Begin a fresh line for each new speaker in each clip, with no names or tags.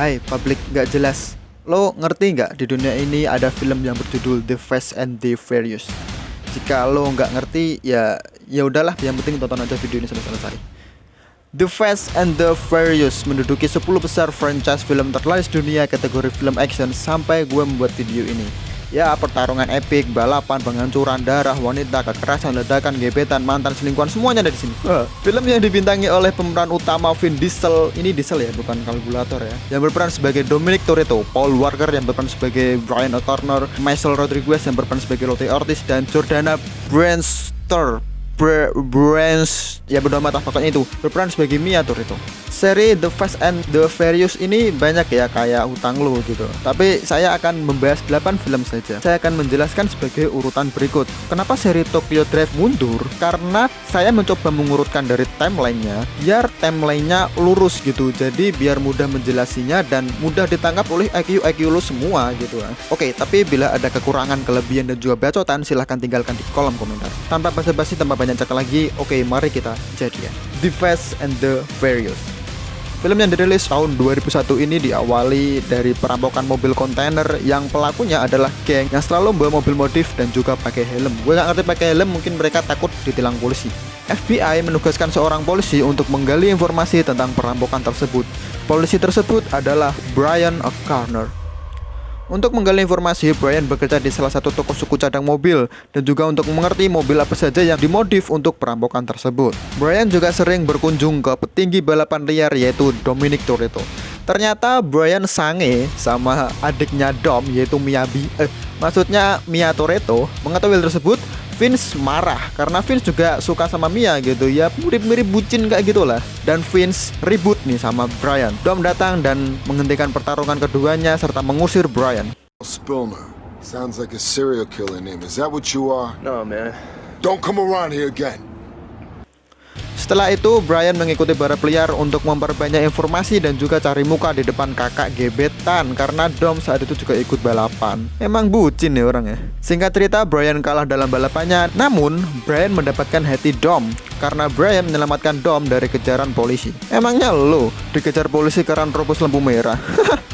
Hai publik gak jelas, lo ngerti nggak di dunia ini ada film yang berjudul The Fast and the Furious? Jika lo nggak ngerti ya udahlah, yang penting tonton aja video ini sampai selesai. The Fast and the Furious menduduki 10 besar franchise film terlaris dunia kategori film action sampai gue membuat video ini. Ya, pertarungan epik, balapan, penghancuran darah, wanita, kekerasan, ledakan, gebetan, mantan, selingkuhan, semuanya ada di sini. Film yang dibintangi oleh pemeran utama Vin Diesel, ini Diesel ya, bukan kalkulator ya, yang berperan sebagai Dominic Toretto, Paul Walker yang berperan sebagai Brian O'Connor, Michelle Rodriguez yang berperan sebagai Lottie Ortiz, dan Jordana Brewster ya bodo amat, pokoknya itu berperan sebagai Mia Toretto. Seri The Fast and the Furious ini banyak ya, kayak hutang lo gitu. Tapi saya akan membahas 8 film saja. Saya akan menjelaskan sebagai urutan berikut. Kenapa seri Tokyo Drive mundur? Karena saya mencoba mengurutkan dari timelinenya biar timelinenya lurus gitu. Jadi biar mudah menjelasinya dan mudah ditangkap oleh IQ lo semua gitu. Oke, tapi bila ada kekurangan, kelebihan dan juga bacotan, silahkan tinggalkan di kolom komentar. Tanpa basa-basi, tanpa banyak cakap lagi, oke, mari kita jadian. The Fast and the Furious. Film yang dirilis tahun 2001 ini diawali dari perampokan mobil kontainer yang pelakunya adalah geng yang selalu membawa mobil modif dan juga pakai helm. Gue gak ngerti pakai helm, mungkin mereka takut ditilang polisi. FBI menugaskan seorang polisi untuk menggali informasi tentang perampokan tersebut. Polisi tersebut adalah Brian O'Connor. Untuk menggali informasi, Brian bekerja di salah satu toko suku cadang mobil dan juga untuk mengerti mobil apa saja yang dimodif untuk perampokan tersebut. Brian juga sering berkunjung ke petinggi balapan liar yaitu Dominic Toretto. Ternyata Brian sange sama adiknya Dom yaitu Mia Toretto. Mengetahui hal tersebut, Vince marah karena Vince juga suka sama Mia gitu ya, mirip-mirip bucin kayak gitulah. Dan Vince ribut nih sama Brian. Dom datang dan menghentikan pertarungan keduanya serta mengusir Brian.
Spillner. Sounds like a serial killer name. Is that what you are?
No, man.
Don't come around here again.
Setelah itu, Brian mengikuti balap liar untuk memperbanyak informasi dan juga cari muka di depan kakak gebetan karena Dom saat itu juga ikut balapan. Emang bucin nih orang ya. Singkat cerita, Brian kalah dalam balapannya. Namun, Brian mendapatkan hati Dom karena Brian menyelamatkan Dom dari kejaran polisi. Emangnya lo dikejar polisi karena terobos lampu merah?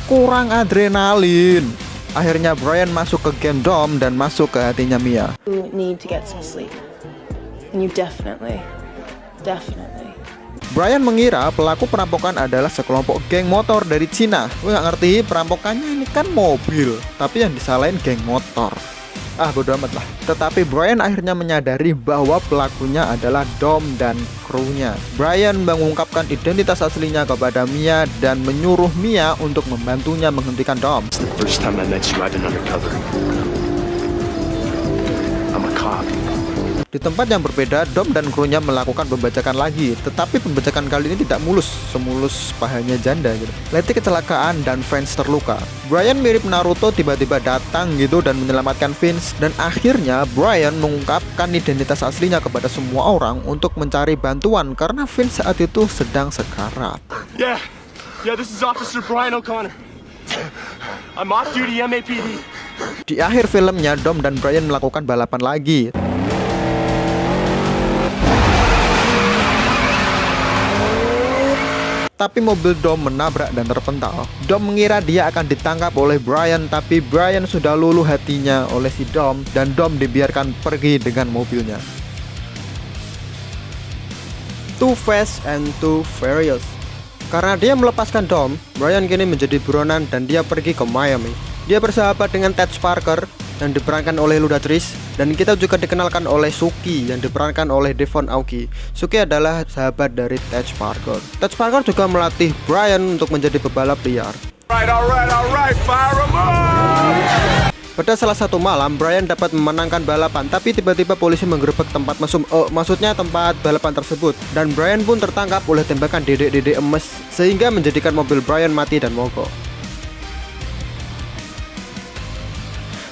Kurang adrenalin. Akhirnya Brian masuk ke geng Dom dan masuk ke hatinya Mia.
You need to get some sleep. And you definitely.
Brian mengira pelaku perampokan adalah sekelompok geng motor dari Cina. Gue gak ngerti, perampokannya ini kan mobil, tapi yang disalahin geng motor. Bodo amat lah. Tetapi Brian akhirnya menyadari bahwa pelakunya adalah Dom dan krunya. Brian mengungkapkan identitas aslinya kepada Mia dan menyuruh Mia untuk membantunya menghentikan Dom.
First time I met you, I've been undercover. I'm a cop.
Di tempat yang berbeda, Dom dan krunya melakukan pembajakan lagi. Tetapi pembajakan kali ini tidak mulus, semulus pahanya janda gitu. Letty kecelakaan dan Vince terluka. Brian mirip Naruto tiba-tiba datang gitu dan menyelamatkan Vince. Dan akhirnya Brian mengungkapkan identitas aslinya kepada semua orang untuk mencari bantuan karena Vince saat itu sedang sekarat.
Yeah, this is Officer Brian O'Connor. I'm off duty MAPD.
Di akhir filmnya, Dom dan Brian melakukan balapan lagi. Tapi mobil Dom menabrak dan terpental. Dom mengira dia akan ditangkap oleh Brian, tapi Brian sudah luluh hatinya oleh si Dom dan Dom dibiarkan pergi dengan mobilnya. Too Fast and Too Furious. Karena dia melepaskan Dom, Brian kini menjadi buronan dan dia pergi ke Miami. Dia bersahabat dengan Ted Parker yang diperankan oleh Ludacris, dan kita juga dikenalkan oleh Suki yang diperankan oleh Devon Aoki. Suki adalah sahabat dari Ted Parker. Ted Parker juga melatih Brian untuk menjadi pebalap liar.
Alright, fire 'em up!
Pada salah satu malam, Brian dapat memenangkan balapan, tapi tiba-tiba polisi menggerebek tempat tempat balapan tersebut, dan Brian pun tertangkap oleh tembakan dedek-dedek emas sehingga menjadikan mobil Brian mati dan mogok.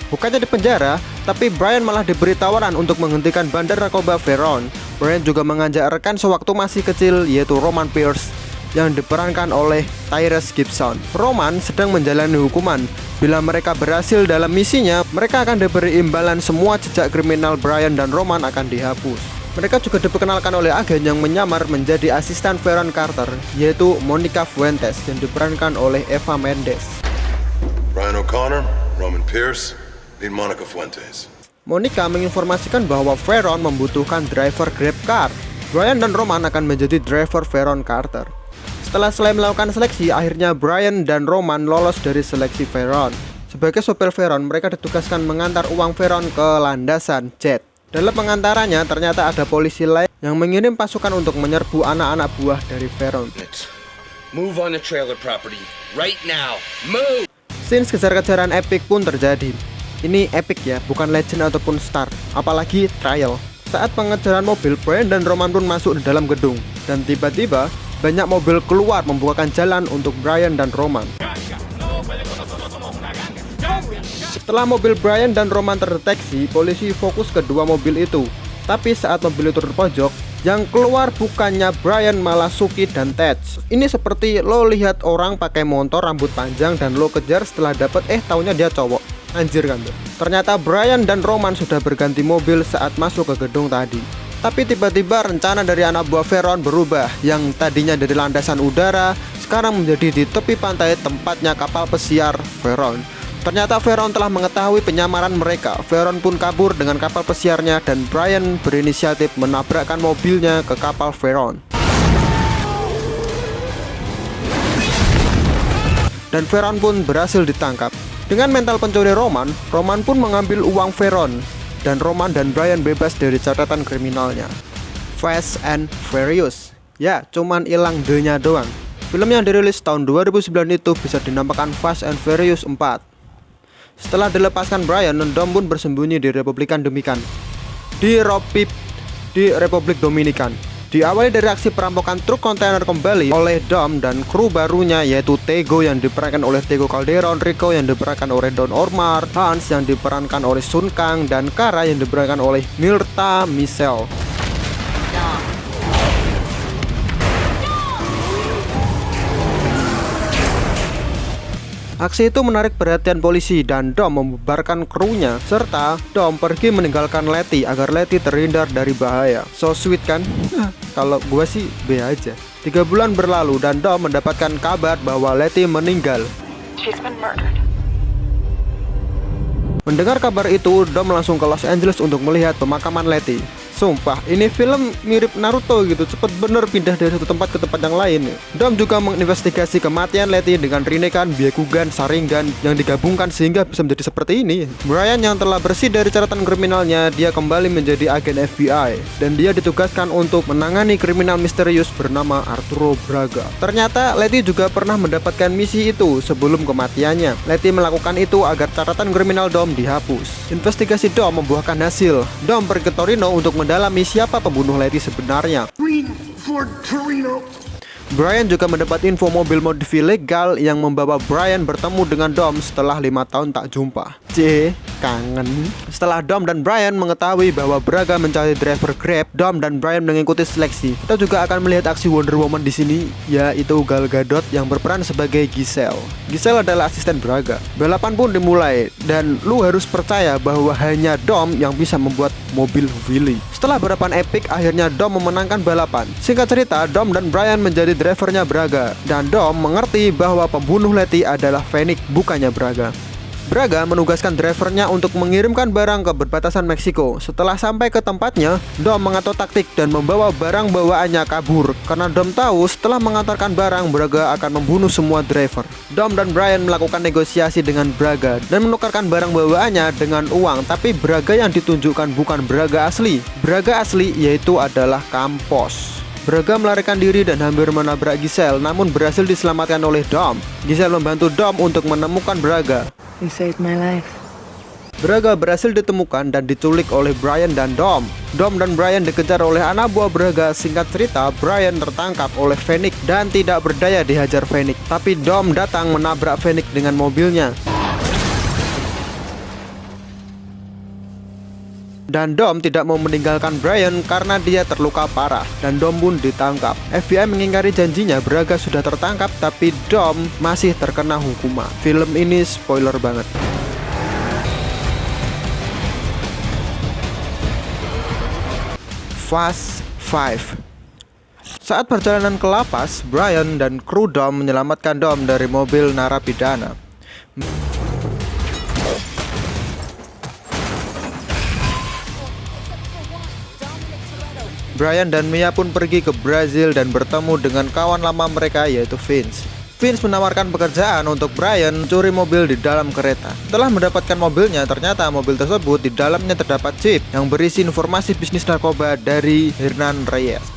Bukannya di penjara, tapi Brian malah diberi tawaran untuk menghentikan bandar narkoba Veron. Brian juga mengajak rekan sewaktu masih kecil yaitu Roman Pierce yang diperankan oleh Tyrese Gibson. Roman sedang menjalani hukuman. Bila mereka berhasil dalam misinya, mereka akan diberi imbalan, semua jejak kriminal Brian dan Roman akan dihapus. Mereka juga diperkenalkan oleh agen yang menyamar menjadi asisten Veron Carter, yaitu Monica Fuentes yang diperankan oleh Eva Mendes.
Brian O'Connor, Roman Pierce, need Monica Fuentes.
Monica menginformasikan bahwa Veron membutuhkan driver Grab car. Brian dan Roman akan menjadi driver Veron Carter. Setelah selesai melakukan seleksi, akhirnya Brian dan Roman lolos dari seleksi Veron. Sebagai sopir Veron, mereka ditugaskan mengantar uang Veron ke landasan jet. Dalam pengantarannya, ternyata ada polisi lain yang mengirim pasukan untuk menyerbu anak-anak buah dari Veron.
Move on the trailer property right now. Move.
Scenes kejar-kejaran epic pun terjadi. Ini epic ya, bukan legend ataupun star, apalagi trial. Saat pengejaran mobil, Brian dan Roman pun masuk di dalam gedung. Dan tiba-tiba, banyak mobil keluar membukakan jalan untuk Brian dan Roman. Setelah mobil Brian dan Roman terdeteksi, polisi fokus ke dua mobil itu. Tapi saat mobil itu terpojok, yang keluar bukannya Brian malah Suki dan Ted. Ini seperti lo lihat orang pakai motor rambut panjang dan lo kejar setelah dapet taunya dia cowok. Anjir kan tuh. Ternyata Brian dan Roman sudah berganti mobil saat masuk ke gedung tadi. Tapi tiba-tiba rencana dari anak buah Veron berubah. Yang tadinya dari landasan udara, sekarang menjadi di tepi pantai tempatnya kapal pesiar Veron. Ternyata Veron telah mengetahui penyamaran mereka. Veron pun kabur dengan kapal pesiarnya dan Brian berinisiatif menabrakkan mobilnya ke kapal Veron. Dan Veron pun berhasil ditangkap. Dengan mental pencuri Roman pun mengambil uang Veron. Dan Roman dan Brian bebas dari catatan kriminalnya. Fast and Furious. Ya, cuman hilang D-nya doang. Film yang dirilis tahun 2009 itu bisa dinamakan Fast and Furious 4. Setelah dilepaskan Brian, Dom pun bersembunyi di Republikan Dominikan. Di Republik Dominikan. Diawali dari aksi perampokan truk kontainer kembali oleh Dom dan kru barunya, yaitu Tego yang diperankan oleh Tego Calderon, Rico yang diperankan oleh Don Omar, Hans yang diperankan oleh Sun Kang, dan Kara yang diperankan oleh Myrta Michelle. Aksi itu menarik perhatian polisi dan Dom membubarkan krunya, serta Dom pergi meninggalkan Letty agar Letty terhindar dari bahaya. So sweet kan? Kalau gua sih B aja. 3 bulan berlalu dan Dom mendapatkan kabar bahwa Letty meninggal.
She's been murdered.
Mendengar kabar itu, Dom langsung ke Los Angeles untuk melihat pemakaman Letty. Sumpah, ini film mirip Naruto gitu, cepet bener pindah dari satu tempat ke tempat yang lain. Dom juga menginvestigasi kematian Letty dengan Rinnegan, Byakugan, Sharingan yang digabungkan sehingga bisa menjadi seperti ini. Brian yang telah bersih dari catatan kriminalnya, dia kembali menjadi agen FBI dan dia ditugaskan untuk menangani kriminal misterius bernama Arturo Braga. Ternyata Letty juga pernah mendapatkan misi itu sebelum kematiannya. Letty melakukan itu agar catatan kriminal Dom dihapus. Investigasi Dom membuahkan hasil. Dom pergi ke Torino untuk mendalami siapa pembunuh Letty sebenarnya. Brian juga mendapat info mobil modif ilegal yang membawa Brian bertemu dengan Dom setelah 5 tahun tak jumpa. Kangen. Setelah Dom dan Brian mengetahui bahwa Braga mencari driver Grab, Dom dan Brian mengikuti seleksi. Kita juga akan melihat aksi Wonder Woman di sini, yaitu Gal Gadot yang berperan sebagai Giselle. Giselle adalah asisten Braga. Balapan pun dimulai dan lu harus percaya bahwa hanya Dom yang bisa membuat mobil wheelie. Setelah balapan epic, akhirnya Dom memenangkan balapan. Singkat cerita, Dom dan Brian menjadi drivernya Braga dan Dom mengerti bahwa pembunuh Letty adalah Fennec, bukannya Braga. Braga menugaskan drivernya untuk mengirimkan barang ke perbatasan Meksiko. Setelah sampai ke tempatnya, Dom mengatur taktik dan membawa barang bawaannya kabur. Karena Dom tahu setelah mengantarkan barang, Braga akan membunuh semua driver. Dom dan Brian melakukan negosiasi dengan Braga dan menukarkan barang bawaannya dengan uang. Tapi Braga yang ditunjukkan bukan Braga asli. Braga asli yaitu adalah Campos. Braga melarikan diri dan hampir menabrak Giselle, namun berhasil diselamatkan oleh Dom. Giselle membantu Dom untuk menemukan Braga.
You saved my life.
Braga berhasil ditemukan dan diculik oleh Brian dan Dom. Dom dan Brian dikejar oleh anak buah Braga. Singkat cerita, Brian tertangkap oleh Fennec dan tidak berdaya dihajar Fennec. Tapi Dom datang menabrak Fennec dengan mobilnya. Dan Dom tidak mau meninggalkan Brian karena dia terluka parah dan Dom pun ditangkap. FBI mengingkari janjinya, Braga sudah tertangkap tapi Dom masih terkena hukuman. Film ini spoiler banget. Fast 5. Saat perjalanan ke lapas, Brian dan kru Dom menyelamatkan Dom dari mobil narapidana. Brian dan Mia pun pergi ke Brazil dan bertemu dengan kawan lama mereka yaitu Vince. Vince menawarkan pekerjaan untuk Brian mencuri mobil di dalam kereta. Setelah mendapatkan mobilnya, ternyata mobil tersebut di dalamnya terdapat chip yang berisi informasi bisnis narkoba dari Hernan Reyes.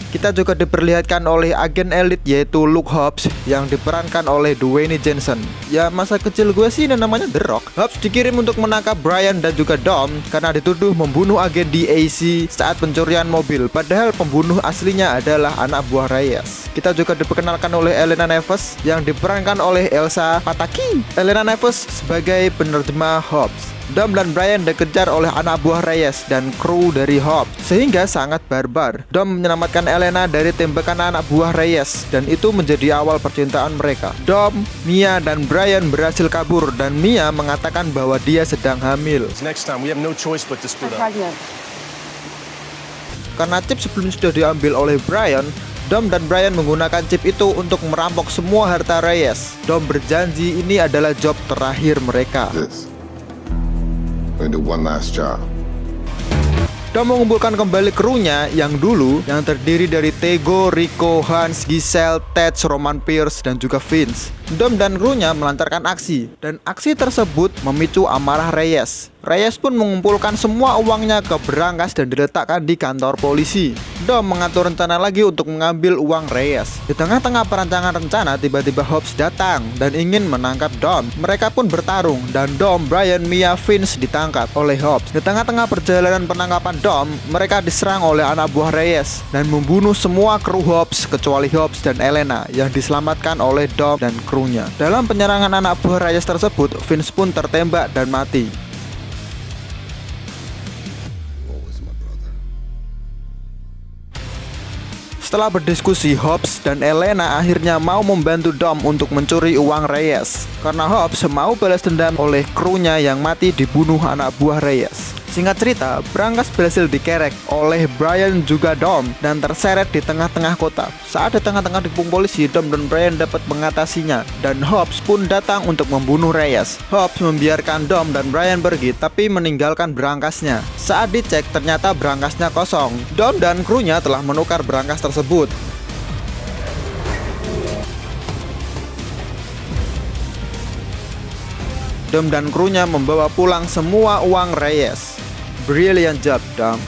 Kita juga diperlihatkan oleh agen elit yaitu Luke Hobbs yang diperankan oleh Dwayne Johnson. Ya masa kecil gue sih namanya The Rock. Hobbs dikirim untuk menangkap Brian dan juga Dom karena dituduh membunuh agen DAC saat pencurian mobil. Padahal pembunuh aslinya adalah anak buah Reyes. Kita juga diperkenalkan oleh Elena Neves yang diperankan oleh Elsa Pataky. Elena Neves sebagai penerjemah Hobbs. Dom dan Brian dikejar oleh anak buah Reyes dan kru dari Hobbs sehingga sangat barbar. Dom menyelamatkan Elena dari tembakan anak buah Reyes dan itu menjadi awal percintaan mereka. Dom, Mia, dan Brian berhasil kabur dan Mia mengatakan bahwa dia sedang hamil.
Next time, we have no choice but to split up.
Karena chip sebelumnya sudah diambil oleh Brian, Dom dan Brian menggunakan chip itu untuk merampok semua harta Reyes. Dom berjanji ini adalah job terakhir mereka.
We're gonna do one last job.
Dom mengumpulkan kembali krunya yang terdiri dari Tego, Rico, Hans, Giselle, Ted, Roman Pierce, dan juga Vince. Dom dan krunya melancarkan aksi, dan aksi tersebut memicu amarah Reyes. Reyes pun mengumpulkan semua uangnya ke berangkas dan diletakkan di kantor polisi. Dom mengatur rencana lagi untuk mengambil uang Reyes. Di tengah-tengah perancangan rencana, tiba-tiba Hobbs datang dan ingin menangkap Dom. Mereka pun bertarung dan Dom, Brian, Mia, Vince ditangkap oleh Hobbs. Di tengah-tengah perjalanan penangkapan Dom, mereka diserang oleh anak buah Reyes dan membunuh semua kru Hobbs kecuali Hobbs dan Elena yang diselamatkan oleh Dom dan krunya. Dalam penyerangan anak buah Reyes tersebut, Vince pun tertembak dan mati. Setelah berdiskusi, Hobbs dan Elena akhirnya mau membantu Dom untuk mencuri uang Reyes. Karena Hobbs mau balas dendam oleh krunya yang mati dibunuh anak buah Reyes. Singkat cerita, berangkas berhasil dikerek oleh Brian juga Dom dan terseret di tengah-tengah kota. Saat di tengah-tengah dikepung polisi, Dom dan Brian dapat mengatasinya dan Hobbs pun datang untuk membunuh Reyes. Hobbs membiarkan Dom dan Brian pergi tapi meninggalkan berangkasnya. Saat dicek, ternyata berangkasnya kosong. Dom dan krunya telah menukar berangkas tersebut. Dom dan krunya membawa pulang semua uang Reyes. Brilliant job, Dom.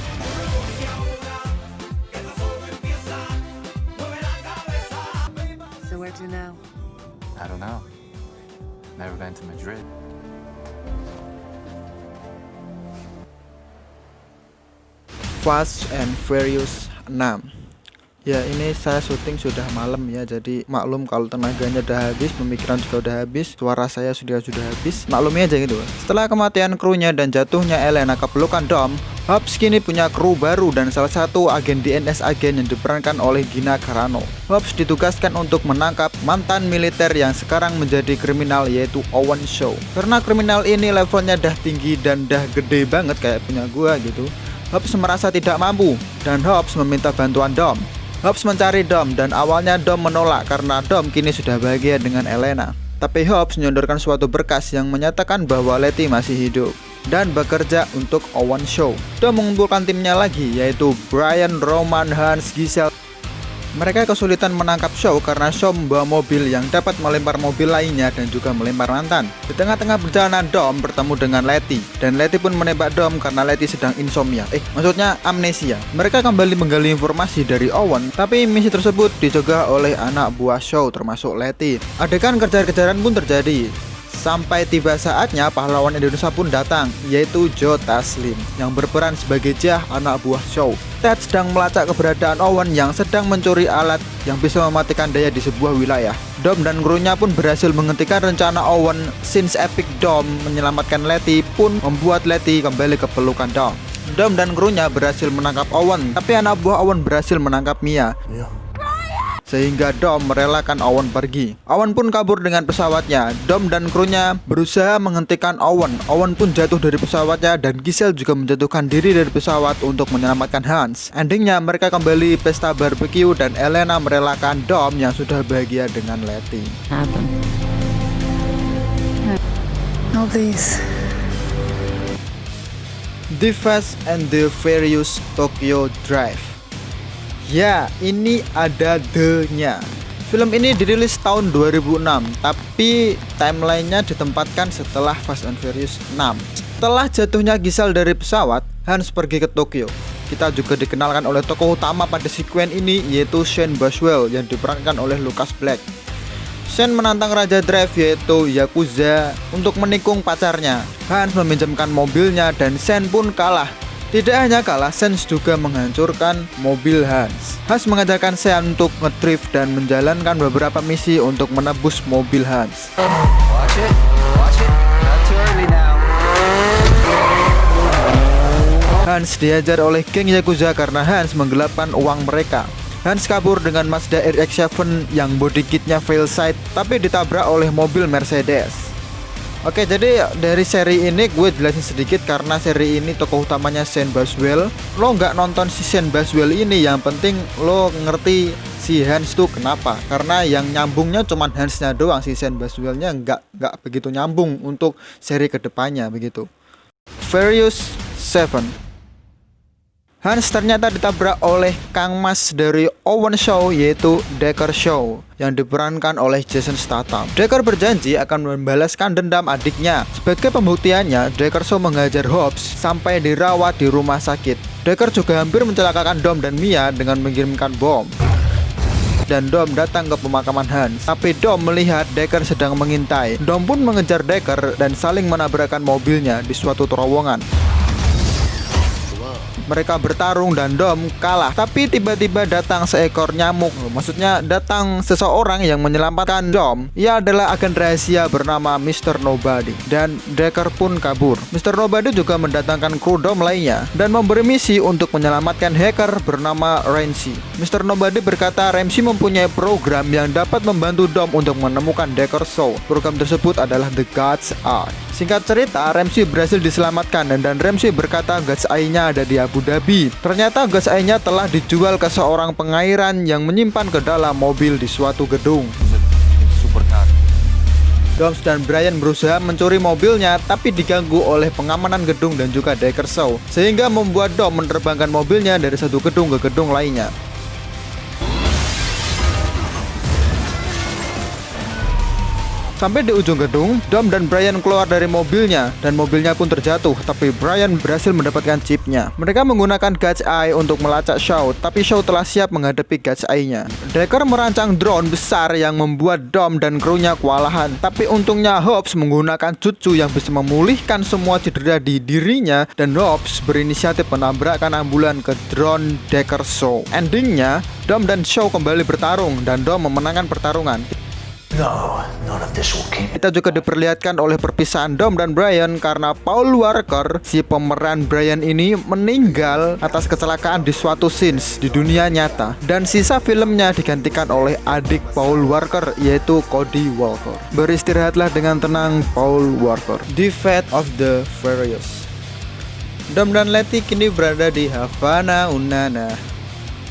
So where to now?
I don't know. Never been to Madrid.
Fast and Furious 6. Ya ini saya syuting sudah malam ya, jadi maklum kalau tenaganya udah habis, pemikiran juga udah habis, suara saya sudah habis, maklumi aja gitu. Setelah kematian krunya dan jatuhnya Elena ke pelukan Dom, Hobbs kini punya kru baru dan salah satu agen DNS agen yang diperankan oleh Gina Carano. Hobbs ditugaskan untuk menangkap mantan militer yang sekarang menjadi kriminal yaitu Owen Shaw. Karena kriminal ini levelnya dah tinggi dan dah gede banget kayak punya gua gitu, Hobbs merasa tidak mampu dan Hobbs meminta bantuan Dom. Hobbs mencari Dom dan awalnya Dom menolak karena Dom kini sudah bahagia dengan Elena. Tapi Hobbs menyodorkan suatu berkas yang menyatakan bahwa Letty masih hidup dan bekerja untuk Owen Shaw. Dom mengumpulkan timnya lagi yaitu Brian, Roman, Hans, Giselle. Mereka kesulitan menangkap Shaw karena Shaw membawa mobil yang dapat melempar mobil lainnya dan juga melempar mantan. Di tengah-tengah perjalanan Dom bertemu dengan Letty dan Letty pun menembak Dom karena Letty sedang insomnia. Maksudnya amnesia. Mereka kembali menggali informasi dari Owen, tapi misi tersebut dicegah oleh anak buah Shaw termasuk Letty. Adegan kejar-kejaran pun terjadi. Sampai tiba saatnya pahlawan Indonesia pun datang, yaitu Joe Taslim yang berperan sebagai Jah, anak buah Shaw. Ted sedang melacak keberadaan Owen yang sedang mencuri alat yang bisa mematikan daya di sebuah wilayah. Dom dan krunya pun berhasil menghentikan rencana Owen. Since epic Dom menyelamatkan Letty pun membuat Letty kembali ke pelukan Dom. Dom dan krunya berhasil menangkap Owen, tapi anak buah Owen berhasil menangkap Mia. sehingga Dom merelakan Owen pergi. Owen pun kabur dengan pesawatnya. Dom dan krunya berusaha menghentikan Owen. Owen pun jatuh dari pesawatnya dan Giselle juga menjatuhkan diri dari pesawat untuk menyelamatkan Hans. Endingnya mereka kembali pesta barbeque dan Elena merelakan Dom yang sudah bahagia dengan Letty.
No, please.
The Fast and the Furious Tokyo Drive. Ya, ini ada the-nya. Film ini dirilis tahun 2006, tapi timelinenya ditempatkan setelah Fast and Furious 6. Setelah jatuhnya Giselle dari pesawat, Hans pergi ke Tokyo. Kita juga dikenalkan oleh tokoh utama pada sekuen ini, yaitu Shane Buswell yang diperankan oleh Lucas Black. Shane menantang Raja Drive yaitu Yakuza untuk menikung pacarnya. Hans meminjamkan mobilnya dan Shane pun kalah. Tidak hanya kalah, Shane juga menghancurkan mobil Hans. Hans mengajarkan Shane untuk ngedrift dan menjalankan beberapa misi untuk menebus mobil Hans.
Watch it. Not too early now.
Hans dihajar oleh geng Yakuza karena Hans menggelapkan uang mereka. Hans kabur dengan Mazda RX-7 yang body kitnya fail side tapi ditabrak oleh mobil Mercedes. Oke, jadi dari seri ini gue jelasin sedikit karena seri ini tokoh utamanya Shane Buswell. Lo nggak nonton si Shane Buswell ini, yang penting lo ngerti si Hans tuh kenapa. Karena yang nyambungnya cuman Hansnya doang, si Shane Buswellnya nggak begitu nyambung untuk seri kedepannya begitu. Furious 7. Hans ternyata ditabrak oleh Kang Mas dari Owen Shaw yaitu Deckard Shaw yang diperankan oleh Jason Statham. Deckard berjanji akan membalaskan dendam adiknya. Sebagai pembuktiannya, Deckard Shaw menghajar Hobbs sampai dirawat di rumah sakit. Deckard juga hampir mencelakakan Dom dan Mia dengan mengirimkan bom. Dan Dom datang ke pemakaman Hans. Tapi Dom melihat Deckard sedang mengintai. Dom pun mengejar Deckard dan saling menabrakkan mobilnya di suatu terowongan. Mereka bertarung dan Dom kalah. Tapi tiba-tiba datang seekor nyamuk. Maksudnya datang seseorang yang menyelamatkan Dom. Ia adalah agen rahasia bernama Mr. Nobody. Dan Deckard pun kabur. Mr. Nobody juga mendatangkan kru Dom lainnya dan memberi misi untuk menyelamatkan hacker bernama Ramsey. Mr. Nobody berkata Ramsey mempunyai program yang dapat membantu Dom untuk menemukan Deckard Shaw. Program tersebut adalah The God's Eye. Singkat cerita, Ramsey berhasil diselamatkan dan Ramsey berkata God's Eye-nya ada di Abu Dhabi. Ternyata God's Eye-nya telah dijual ke seorang pengairan yang menyimpan ke dalam mobil di suatu gedung.
Supercar.
Dom dan Brian berusaha mencuri mobilnya tapi diganggu oleh pengamanan gedung dan juga Deckard Shaw, sehingga membuat Dom menerbangkan mobilnya dari satu gedung ke gedung lainnya. Sampai di ujung gedung, Dom dan Brian keluar dari mobilnya dan mobilnya pun terjatuh, tapi Brian berhasil mendapatkan chipnya. Mereka menggunakan God's Eye untuk melacak Shaw, tapi Shaw telah siap menghadapi God's Eye-nya. Deckard merancang drone besar yang membuat Dom dan krunya kewalahan, tapi untungnya Hobbs menggunakan jutsu yang bisa memulihkan semua cedera di dirinya dan Hobbs berinisiatif menabrakkan ambulan ke drone Deckard Shaw. Endingnya, Dom dan Shaw kembali bertarung dan Dom memenangkan pertarungan. Kita juga diperlihatkan oleh perpisahan Dom dan Brian karena Paul Walker, si pemeran Brian ini, meninggal atas kecelakaan di suatu scenes di dunia nyata. Dan sisa filmnya digantikan oleh adik Paul Walker yaitu Cody Walker. Beristirahatlah dengan tenang Paul Walker. The Fate of the Furious. Dom dan Letty kini berada di Havana, Unana.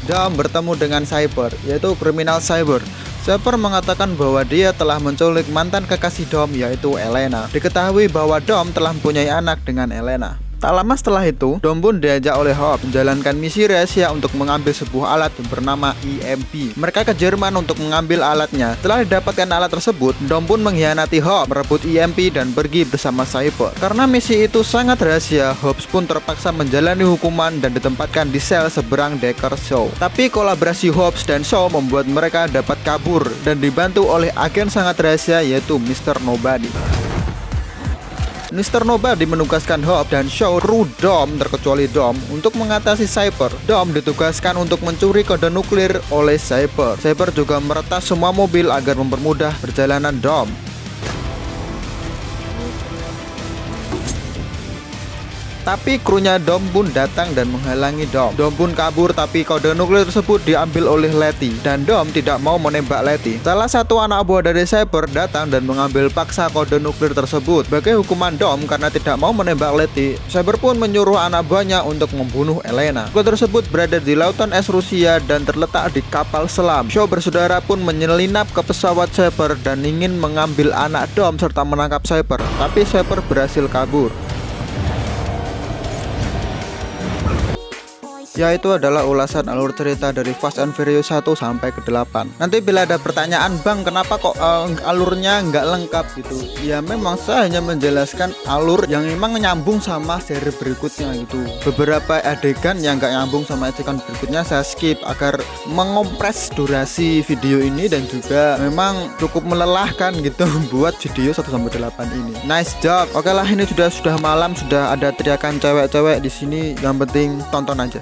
Dom bertemu dengan Cyber, yaitu kriminal cyber. Cyber mengatakan bahwa dia telah menculik mantan kekasih Dom yaitu Elena. Diketahui bahwa Dom telah mempunyai anak dengan Elena. Tak lama setelah itu, Dom pun diajak oleh Hobbs menjalankan misi rahasia untuk mengambil sebuah alat bernama EMP. Mereka ke Jerman untuk mengambil alatnya. Setelah didapatkan alat tersebut, Dom pun mengkhianati Hobbs, merebut EMP dan pergi bersama Cyber. Karena misi itu sangat rahasia, Hobbs pun terpaksa menjalani hukuman dan ditempatkan di sel seberang Deckard Shaw. Tapi kolaborasi Hobbs dan Shaw membuat mereka dapat kabur dan dibantu oleh agen sangat rahasia yaitu Mr. Nobody. Mr. Nobody menugaskan Hobbs dan Shaw kru Dom terkecuali Dom untuk mengatasi Cyber. Dom ditugaskan untuk mencuri kode nuklir oleh Cyber. Cyber juga meretas semua mobil agar mempermudah perjalanan Dom. Tapi krunya Dom pun datang dan menghalangi Dom. Dom pun kabur, tapi kode nuklir tersebut diambil oleh Letty dan Dom tidak mau menembak Letty. Salah satu anak buah dari Cyber datang dan mengambil paksa kode nuklir tersebut. Sebagai hukuman Dom karena tidak mau menembak Letty, Cyber pun menyuruh anak buahnya untuk membunuh Elena. Kode tersebut berada di lautan es Rusia dan terletak di kapal selam. Shaw bersaudara pun menyelinap ke pesawat Cyber dan ingin mengambil anak Dom serta menangkap Cyber, tapi Cyber berhasil kabur. Ya, itu adalah ulasan alur cerita dari Fast and Furious 1 sampai ke 8. Nanti bila ada pertanyaan, Bang, kenapa kok alurnya nggak lengkap gitu? Ya memang saya hanya menjelaskan alur yang memang nyambung sama seri berikutnya gitu. Beberapa adegan yang nggak nyambung sama adegan berikutnya saya skip agar mengompres durasi video ini, dan juga memang cukup melelahkan gitu buat video 1 sampai 8 ini. Nice job. Oke lah, ini sudah malam, sudah ada teriakan cewek-cewek di sini. Yang penting tonton aja.